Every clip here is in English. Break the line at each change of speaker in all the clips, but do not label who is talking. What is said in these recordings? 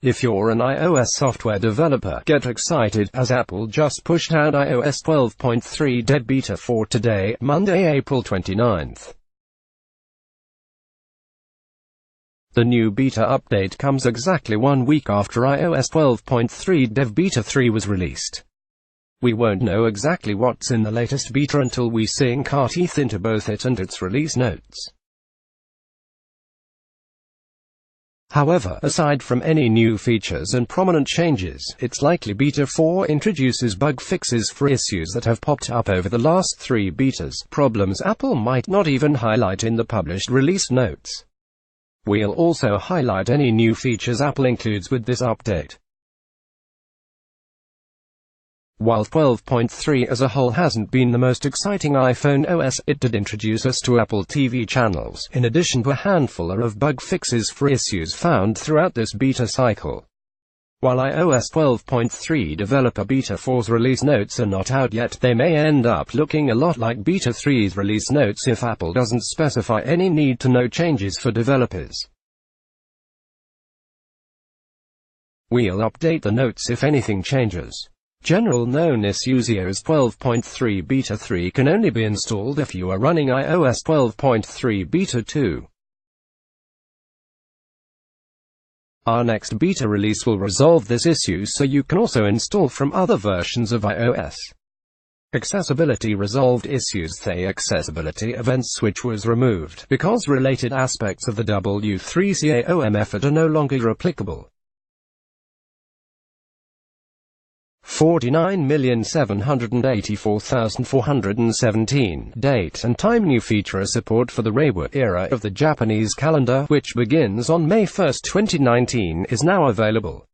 If you're an iOS software developer, get excited, as Apple just pushed out iOS 12.3 Dev Beta 4 today, Monday, April 29th. The new beta update comes exactly 1 week after iOS 12.3 Dev Beta 3 was released. We won't know exactly what's in the latest beta until we sink our teeth into both it and its release notes. However, aside from any new features and prominent changes, it's likely Beta 4 introduces bug fixes for issues that have popped up over the last 3 betas, problems Apple might not even highlight in the published release notes. We'll also highlight any new features Apple includes with this update. While 12.3 as a whole hasn't been the most exciting iPhone OS, it did introduce us to Apple TV channels, in addition to a handful of bug fixes for issues found throughout this beta cycle. While iOS 12.3 Developer Beta 4's release notes are not out yet, they may end up looking a lot like Beta 3's release notes if Apple doesn't specify any need-to-know changes for developers. We'll update the notes if anything changes. General known issues: iOS 12.3 Beta 3 can only be installed if you are running iOS 12.3 Beta 2. Our next beta release will resolve this issue so you can also install from other versions of iOS. Accessibility resolved issues: the accessibility event switch was removed because related aspects of the W3CAOM effort are no longer applicable. 49,784,417 date and time: new feature support for the Reiwa era of the Japanese calendar, which begins on May 1, 2019, is now available.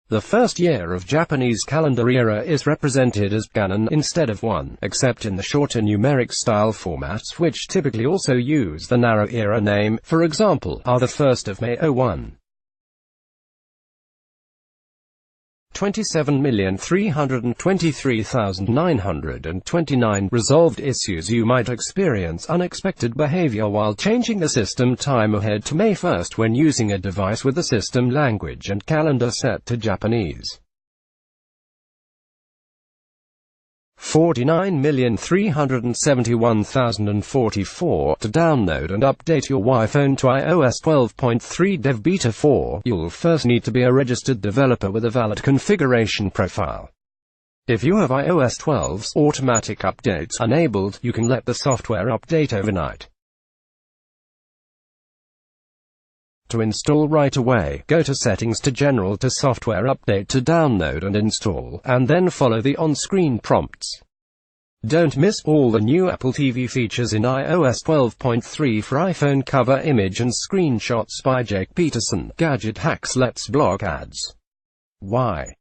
The first year of Japanese calendar era is represented as Gannon instead of 1, except in the shorter numeric style formats, which typically also use the narrow era name, for example, are the 1st of May 01. 27,323,929 resolved issues: you might experience unexpected behavior while changing the system time ahead to May 1 when using a device with the system language and calendar set to Japanese. 49,371,044 to download and update your iPhone to iOS 12.3 Dev Beta 4, you'll first need to be a registered developer with a valid configuration profile. If you have iOS 12's automatic updates enabled, you can let the software update overnight. To install right away, go to Settings to General to Software Update to download and install, and then follow the on-screen prompts. Don't miss all the new Apple TV features in iOS 12.3 for iPhone. Cover image and screenshots by Jake Peterson. Gadget Hacks. Let's block ads. Why?